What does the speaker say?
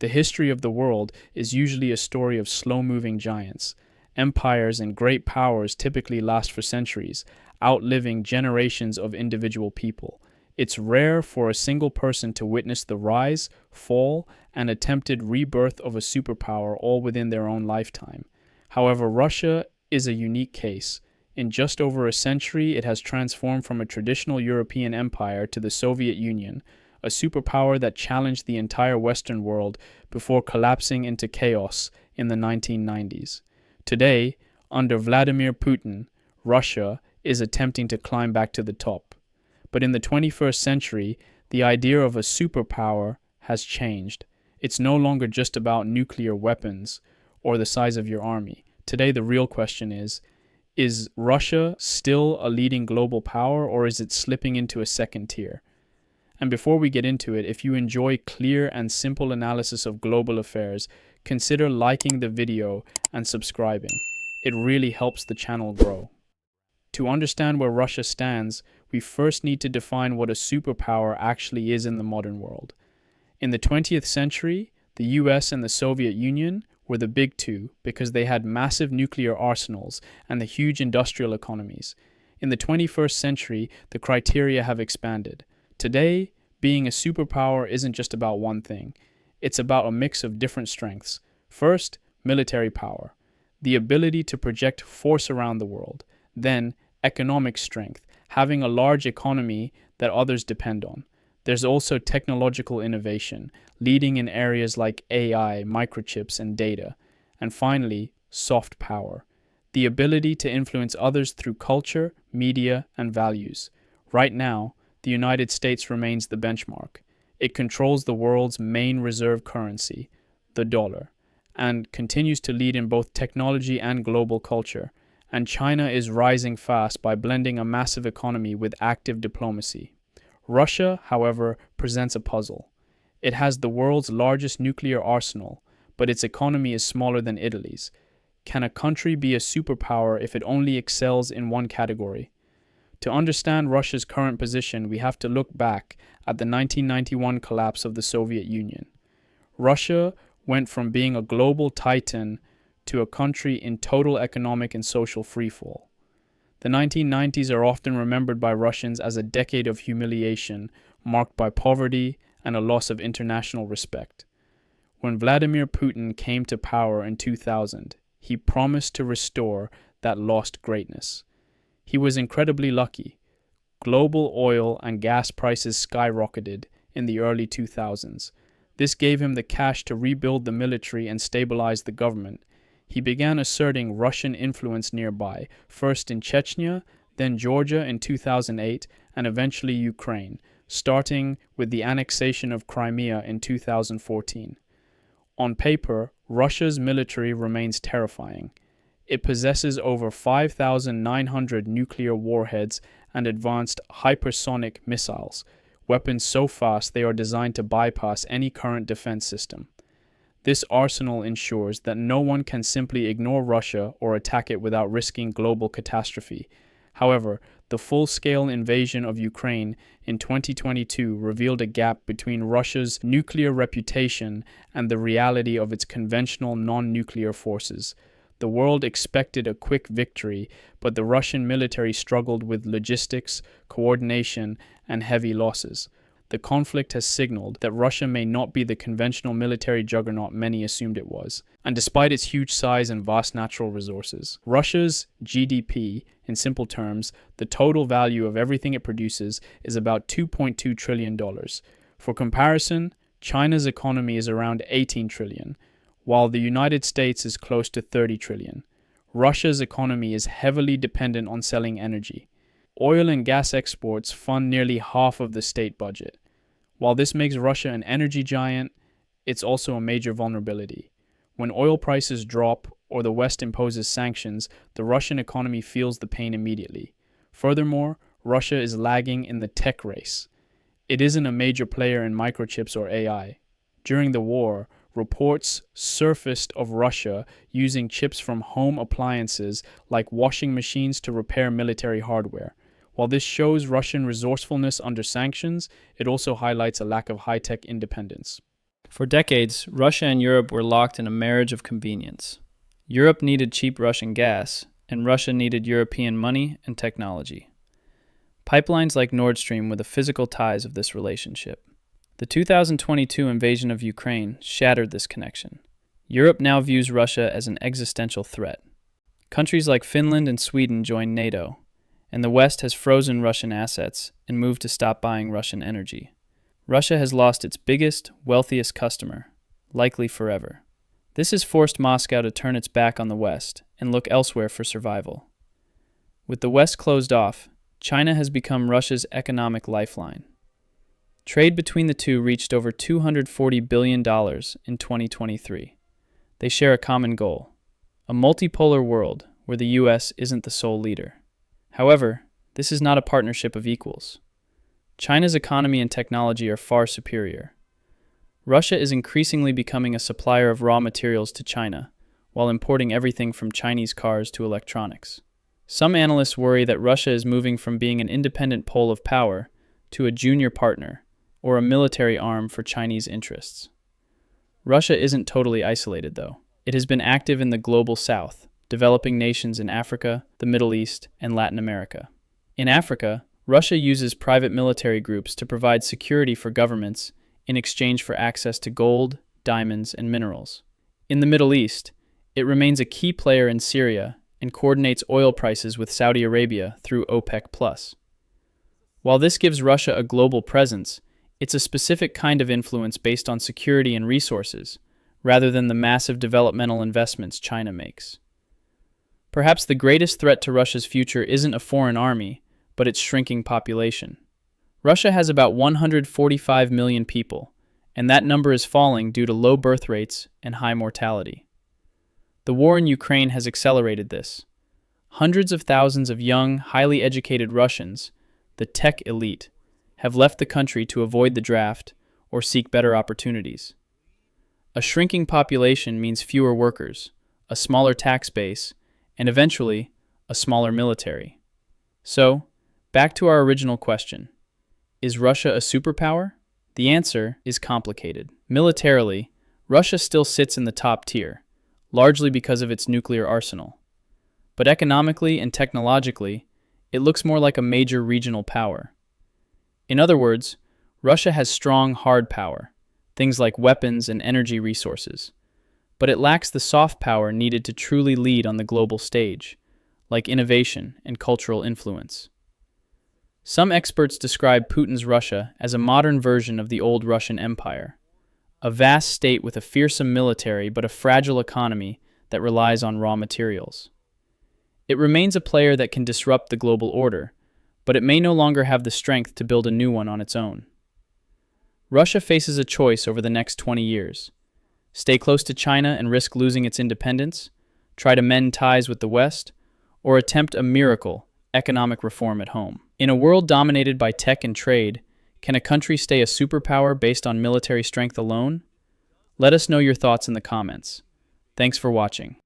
The history of the world is usually a story of slow-moving giants. Empires and great powers typically last for centuries, outliving generations of individual people. It's rare for a single person to witness the rise, fall, and attempted rebirth of a superpower all within their own lifetime. However, Russia is a unique case. In just over a century, it has transformed from a traditional European empire to the Soviet Union, a superpower that challenged the entire Western world before collapsing into chaos in the 1990s. Today, under Vladimir Putin, Russia is attempting to climb back to the top. But in the 21st century, the idea of a superpower has changed. It's no longer just about nuclear weapons or the size of your army. Today, the real question is Russia still a leading global power, or is it slipping into a second tier? And before we get into it, if you enjoy clear and simple analysis of global affairs, consider liking the video and subscribing. It really helps the channel grow. To understand where Russia stands, we first need to define what a superpower actually is in the modern world. In the 20th century, the US and the Soviet Union were the big two because they had massive nuclear arsenals and the huge industrial economies. In the 21st century, the criteria have expanded. Today, being a superpower isn't just about one thing. It's about a mix of different strengths. First, military power, the ability to project force around the world. Then, economic strength, having a large economy that others depend on. There's also technological innovation, leading in areas like AI, microchips, and data. And finally, soft power, the ability to influence others through culture, media, and values. Right now, the United States remains the benchmark. It controls the world's main reserve currency, the dollar, and continues to lead in both technology and global culture. And China is rising fast by blending a massive economy with active diplomacy. Russia, however, presents a puzzle. It has the world's largest nuclear arsenal, but its economy is smaller than Italy's. Can a country be a superpower if it only excels in one category? To understand Russia's current position, we have to look back at the 1991 collapse of the Soviet Union. Russia went from being a global titan to a country in total economic and social freefall. The 1990s are often remembered by Russians as a decade of humiliation, marked by poverty and a loss of international respect. When Vladimir Putin came to power in 2000, he promised to restore that lost greatness. He was incredibly lucky. Global oil and gas prices skyrocketed in the early 2000s. This gave him the cash to rebuild the military and stabilize the government. He began asserting Russian influence nearby, first in Chechnya, then Georgia in 2008, and eventually Ukraine, starting with the annexation of Crimea in 2014. On paper, Russia's military remains terrifying. It possesses over 5,900 nuclear warheads and advanced hypersonic missiles, weapons so fast they are designed to bypass any current defense system. This arsenal ensures that no one can simply ignore Russia or attack it without risking global catastrophe. However, the full-scale invasion of Ukraine in 2022 revealed a gap between Russia's nuclear reputation and the reality of its conventional non-nuclear forces. The world expected a quick victory, but the Russian military struggled with logistics, coordination, and heavy losses. The conflict has signaled that Russia may not be the conventional military juggernaut many assumed it was. And despite its huge size and vast natural resources, Russia's GDP, in simple terms, the total value of everything it produces, is about $2.2 trillion. For comparison, China's economy is around $18 trillion, while the United States is close to $30 trillion. Russia's economy is heavily dependent on selling energy. Oil and gas exports fund nearly half of the state budget. While this makes Russia an energy giant, it's also a major vulnerability. When oil prices drop or the West imposes sanctions, the Russian economy feels the pain immediately. Furthermore, Russia is lagging in the tech race. It isn't a major player in microchips or AI. During the war, reports surfaced of Russia using chips from home appliances like washing machines to repair military hardware. While this shows Russian resourcefulness under sanctions, it also highlights a lack of high-tech independence. For decades, Russia and Europe were locked in a marriage of convenience. Europe needed cheap Russian gas, and Russia needed European money and technology. Pipelines like Nord Stream were the physical ties of this relationship. The 2022 invasion of Ukraine shattered this connection. Europe now views Russia as an existential threat. Countries like Finland and Sweden joined NATO, and the West has frozen Russian assets and moved to stop buying Russian energy. Russia has lost its biggest, wealthiest customer, likely forever. This has forced Moscow to turn its back on the West and look elsewhere for survival. With the West closed off, China has become Russia's economic lifeline. Trade between the two reached over $240 billion in 2023. They share a common goal: a multipolar world where the US isn't the sole leader. However, this is not a partnership of equals. China's economy and technology are far superior. Russia is increasingly becoming a supplier of raw materials to China, while importing everything from Chinese cars to electronics. Some analysts worry that Russia is moving from being an independent pole of power to a junior partner, or a military arm for Chinese interests. Russia isn't totally isolated, though. It has been active in the global south, developing nations in Africa, the Middle East, and Latin America. In Africa, Russia uses private military groups to provide security for governments in exchange for access to gold, diamonds, and minerals. In the Middle East, it remains a key player in Syria and coordinates oil prices with Saudi Arabia through OPEC+. While this gives Russia a global presence, it's a specific kind of influence based on security and resources, rather than the massive developmental investments China makes. Perhaps the greatest threat to Russia's future isn't a foreign army, but its shrinking population. Russia has about 145 million people, and that number is falling due to low birth rates and high mortality. The war in Ukraine has accelerated this. Hundreds of thousands of young, highly educated Russians, the tech elite, have left the country to avoid the draft or seek better opportunities. A shrinking population means fewer workers, a smaller tax base, and eventually, a smaller military. So, back to our original question. Is Russia a superpower? The answer is complicated. Militarily, Russia still sits in the top tier, largely because of its nuclear arsenal. But economically and technologically, it looks more like a major regional power. In other words, Russia has strong hard power, things like weapons and energy resources, but it lacks the soft power needed to truly lead on the global stage, like innovation and cultural influence. Some experts describe Putin's Russia as a modern version of the old Russian Empire, a vast state with a fearsome military but a fragile economy that relies on raw materials. It remains a player that can disrupt the global order, but it may no longer have the strength to build a new one on its own. Russia faces a choice over the next 20 years. Stay close to China and risk losing its independence, try to mend ties with the West, or attempt a miracle, economic reform at home. In a world dominated by tech and trade, can a country stay a superpower based on military strength alone? Let us know your thoughts in the comments. Thanks for watching.